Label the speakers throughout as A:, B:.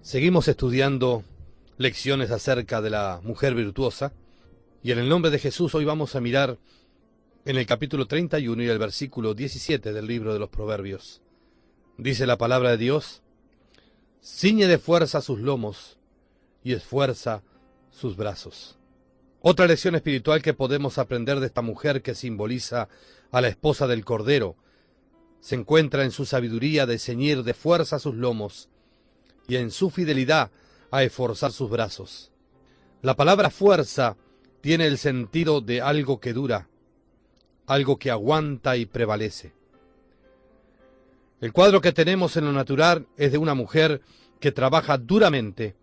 A: Seguimos estudiando lecciones acerca de la mujer virtuosa y en el nombre de Jesús hoy vamos a mirar en el capítulo 31 y el versículo 17 del libro de los Proverbios. Dice la palabra de Dios: ciñe de fuerza sus lomos y esfuerza sus brazos. Otra lección espiritual que podemos aprender de esta mujer que simboliza a la esposa del Cordero se encuentra en su sabiduría de ceñir de fuerza sus lomos y en su fidelidad a esforzar sus brazos. La palabra fuerza tiene el sentido de algo que dura, algo que aguanta y prevalece. El cuadro que tenemos en lo natural es de una mujer que trabaja duramente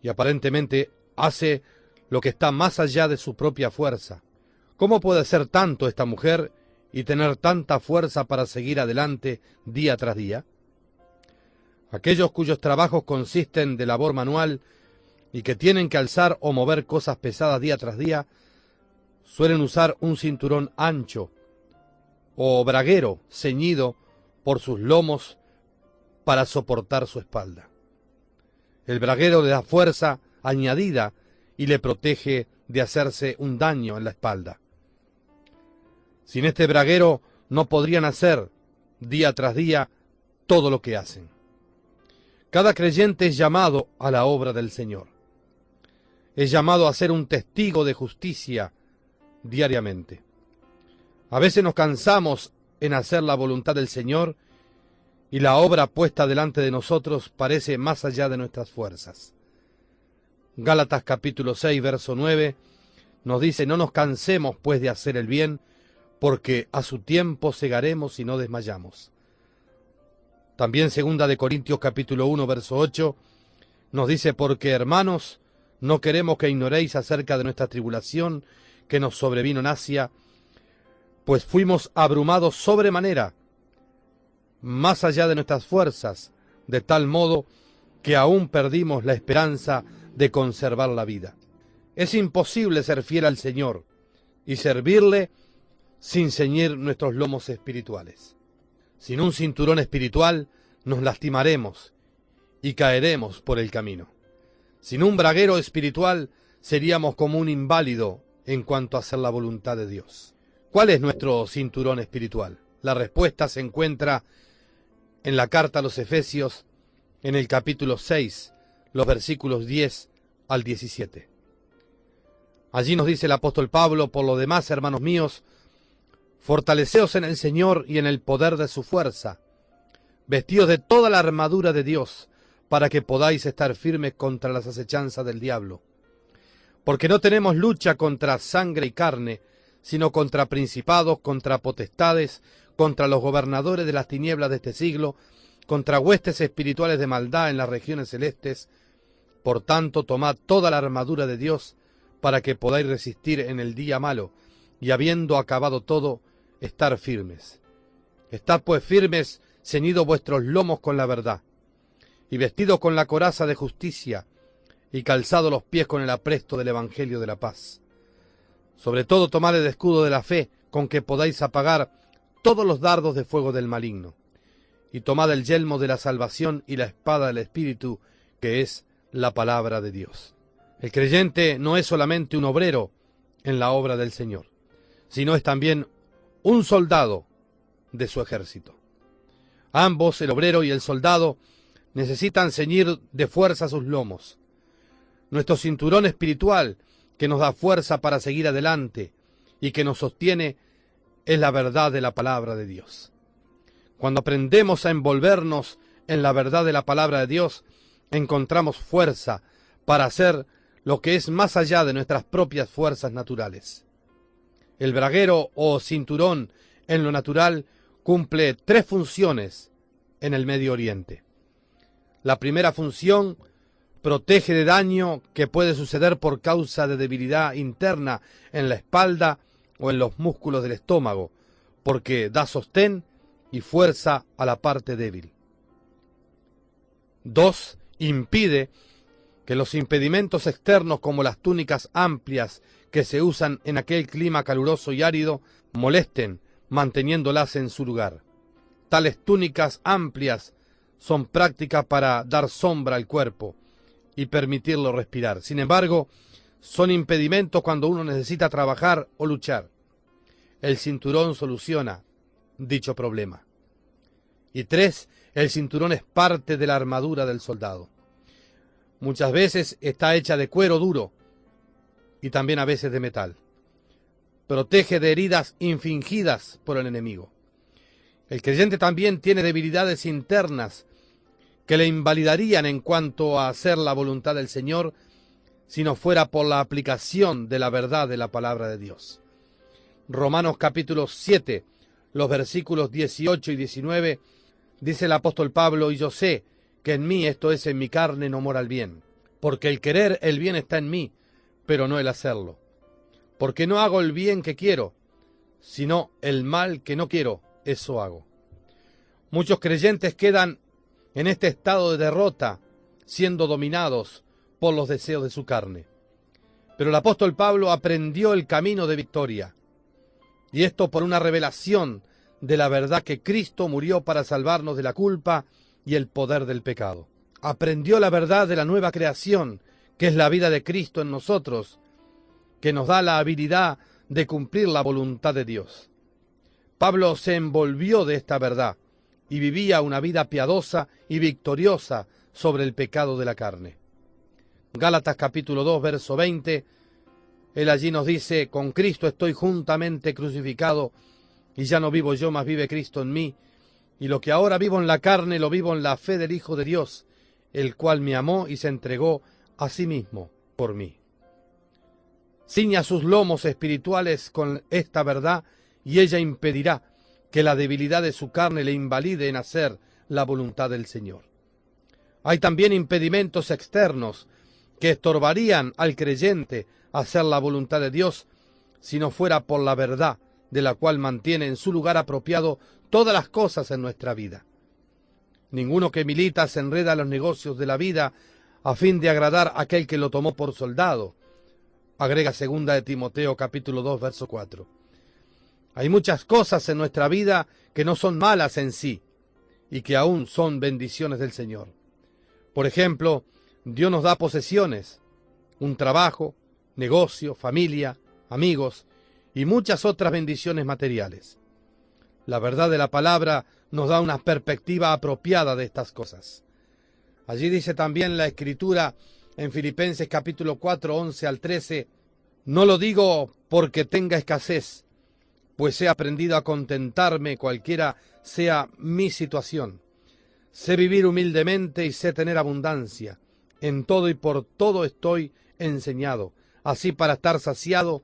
A: y aparentemente hace lo que está más allá de su propia fuerza. ¿Cómo puede ser tanto esta mujer y tener tanta fuerza para seguir adelante día tras día? Aquellos cuyos trabajos consisten de labor manual y que tienen que alzar o mover cosas pesadas día tras día, suelen usar un cinturón ancho o braguero ceñido por sus lomos para soportar su espalda. El braguero le da fuerza añadida y le protege de hacerse un daño en la espalda. Sin este braguero no podrían hacer día tras día todo lo que hacen. Cada creyente es llamado a la obra del Señor. Es llamado a ser un testigo de justicia diariamente. A veces nos cansamos en hacer la voluntad del Señor y la obra puesta delante de nosotros parece más allá de nuestras fuerzas. Gálatas capítulo 6, verso 9 nos dice: no nos cansemos pues de hacer el bien, porque a su tiempo segaremos y no desmayamos. También segunda de Corintios capítulo 1, verso 8 nos dice: porque hermanos, no queremos que ignoréis acerca de nuestra tribulación que nos sobrevino en Asia, pues fuimos abrumados sobremanera, más allá de nuestras fuerzas, de tal modo que aún perdimos la esperanza de conservar la vida. Es imposible ser fiel al Señor y servirle sin ceñir nuestros lomos espirituales. Sin un cinturón espiritual nos lastimaremos y caeremos por el camino. Sin un braguero espiritual seríamos como un inválido en cuanto a hacer la voluntad de Dios. ¿Cuál es nuestro cinturón espiritual? La respuesta se encuentra en la carta a los Efesios, en el capítulo 6, los versículos 10 al 17. Allí nos dice el apóstol Pablo: por lo demás, hermanos míos, fortaleceos en el Señor y en el poder de su fuerza, vestidos de toda la armadura de Dios, para que podáis estar firmes contra las acechanzas del diablo. Porque no tenemos lucha contra sangre y carne, sino contra principados, contra potestades, contra los gobernadores de las tinieblas de este siglo, contra huestes espirituales de maldad en las regiones celestes. Por tanto, tomad toda la armadura de Dios, para que podáis resistir en el día malo, y habiendo acabado todo, estar firmes. Estad pues firmes, ceñidos vuestros lomos con la verdad, y vestidos con la coraza de justicia, y calzados los pies con el apresto del evangelio de la paz. Sobre todo tomad el escudo de la fe, con que podáis apagar todos los dardos de fuego del maligno, y tomad el yelmo de la salvación y la espada del Espíritu, que es la palabra de Dios. El creyente no es solamente un obrero en la obra del Señor, sino es también un soldado de su ejército. Ambos, el obrero y el soldado, necesitan ceñir de fuerza sus lomos. Nuestro cinturón espiritual, que nos da fuerza para seguir adelante y que nos sostiene, es la verdad de la palabra de Dios. Cuando aprendemos a envolvernos en la verdad de la palabra de Dios, encontramos fuerza para hacer lo que es más allá de nuestras propias fuerzas naturales. El braguero o cinturón en lo natural cumple 3 funciones en el Medio Oriente. La primera función: protege de daño que puede suceder por causa de debilidad interna en la espalda o en los músculos del estómago, porque da sostén y fuerza a la parte débil. 2. Impide que los impedimentos externos, como las túnicas amplias que se usan en aquel clima caluroso y árido, molesten, manteniéndolas en su lugar. Tales túnicas amplias son prácticas para dar sombra al cuerpo y permitirlo respirar. Sin embargo, son impedimentos cuando uno necesita trabajar o luchar. El cinturón soluciona dicho problema. Y 3, el cinturón es parte de la armadura del soldado. Muchas veces está hecha de cuero duro y también a veces de metal. Protege de heridas infligidas por el enemigo. El creyente también tiene debilidades internas que le invalidarían en cuanto a hacer la voluntad del Señor si no fuera por la aplicación de la verdad de la palabra de Dios. Romanos capítulo 7, los versículos 18 y 19, dice el apóstol Pablo: y yo sé que en mí, esto es, en mi carne, no mora el bien, porque el querer el bien está en mí, pero no el hacerlo. Porque no hago el bien que quiero, sino el mal que no quiero, eso hago. Muchos creyentes quedan en este estado de derrota, siendo dominados por los deseos de su carne. Pero el apóstol Pablo aprendió el camino de victoria, y esto por una revelación de la verdad que Cristo murió para salvarnos de la culpa y el poder del pecado. Aprendió la verdad de la nueva creación, que es la vida de Cristo en nosotros, que nos da la habilidad de cumplir la voluntad de Dios. Pablo se envolvió de esta verdad y vivía una vida piadosa y victoriosa sobre el pecado de la carne. Gálatas capítulo 2, verso 20, él allí nos dice: con Cristo estoy juntamente crucificado, y ya no vivo yo, mas vive Cristo en mí, y lo que ahora vivo en la carne, lo vivo en la fe del Hijo de Dios, el cual me amó y se entregó a sí mismo por mí. Ciña sus lomos espirituales con esta verdad, y ella impedirá que la debilidad de su carne le invalide en hacer la voluntad del Señor. Hay también impedimentos externos que estorbarían al creyente hacer la voluntad de Dios si no fuera por la verdad de la cual mantiene en su lugar apropiado todas las cosas en nuestra vida. Ninguno que milita se enreda en los negocios de la vida a fin de agradar a aquel que lo tomó por soldado, agrega 2 de Timoteo capítulo 2, verso 4. Hay muchas cosas en nuestra vida que no son malas en sí y que aún son bendiciones del Señor. Por ejemplo, Dios nos da posesiones, un trabajo, negocio, familia, amigos y muchas otras bendiciones materiales. La verdad de la palabra nos da una perspectiva apropiada de estas cosas. Allí dice también la Escritura en Filipenses capítulo 4, 11 al 13, no lo digo porque tenga escasez, pues he aprendido a contentarme cualquiera sea mi situación. Sé vivir humildemente y sé tener abundancia. En todo y por todo estoy enseñado, así para estar saciado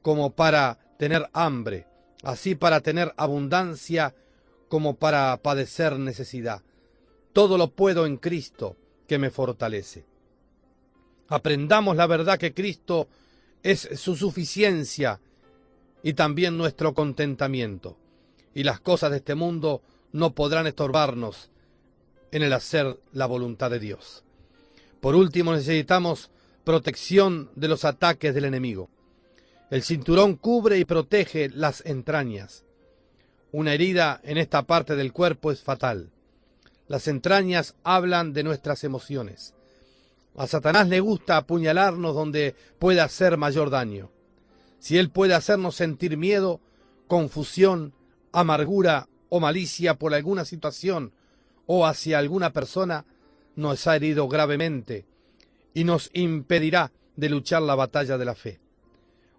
A: como para tener hambre, así para tener abundancia como para padecer necesidad. Todo lo puedo en Cristo que me fortalece. Aprendamos la verdad que Cristo es su suficiencia y también nuestro contentamiento, y las cosas de este mundo no podrán estorbarnos en el hacer la voluntad de Dios. Por último, necesitamos protección de los ataques del enemigo. El cinturón cubre y protege las entrañas. Una herida en esta parte del cuerpo es fatal. Las entrañas hablan de nuestras emociones. A Satanás le gusta apuñalarnos donde puede hacer mayor daño. Si él puede hacernos sentir miedo, confusión, amargura o malicia por alguna situación o hacia alguna persona, nos ha herido gravemente y nos impedirá de luchar la batalla de la fe.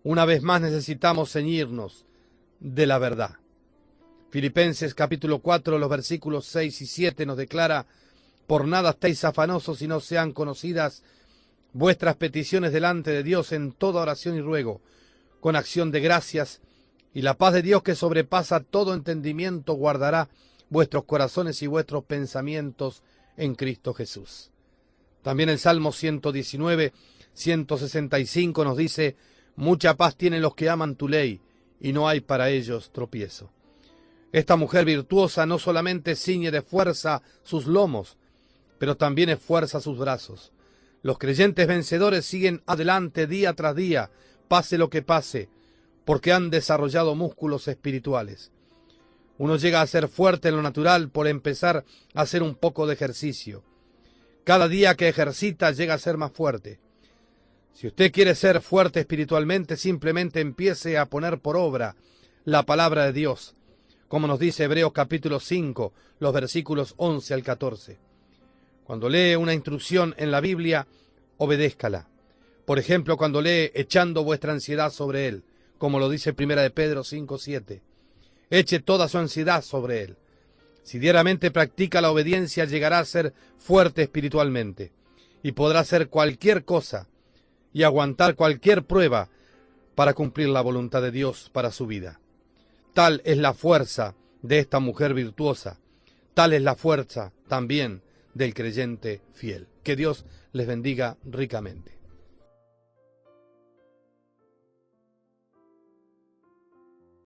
A: Una vez más necesitamos ceñirnos de la verdad. Filipenses capítulo 4, los versículos 6 y 7 nos declara: por nada estéis afanosos si no sean conocidas vuestras peticiones delante de Dios en toda oración y ruego, con acción de gracias, y la paz de Dios que sobrepasa todo entendimiento guardará vuestros corazones y vuestros pensamientos en Cristo Jesús. También el Salmo 119, 165 nos dice: mucha paz tienen los que aman tu ley, y no hay para ellos tropiezo. Esta mujer virtuosa no solamente ciñe de fuerza sus lomos, pero también esfuerza sus brazos. Los creyentes vencedores siguen adelante día tras día, pase lo que pase, porque han desarrollado músculos espirituales. Uno llega a ser fuerte en lo natural por empezar a hacer un poco de ejercicio. Cada día que ejercita llega a ser más fuerte. Si usted quiere ser fuerte espiritualmente, simplemente empiece a poner por obra la palabra de Dios, como nos dice Hebreos capítulo 5, los versículos 11 al 14. Cuando lee una instrucción en la Biblia, obedézcala. Por ejemplo, cuando lee echando vuestra ansiedad sobre Él, como lo dice 1 de Pedro 5, 7. Eche toda su ansiedad sobre Él. Si diariamente practica la obediencia, llegará a ser fuerte espiritualmente y podrá hacer cualquier cosa y aguantar cualquier prueba para cumplir la voluntad de Dios para su vida. Tal es la fuerza de esta mujer virtuosa. Tal es la fuerza también del creyente fiel. Que Dios les bendiga ricamente.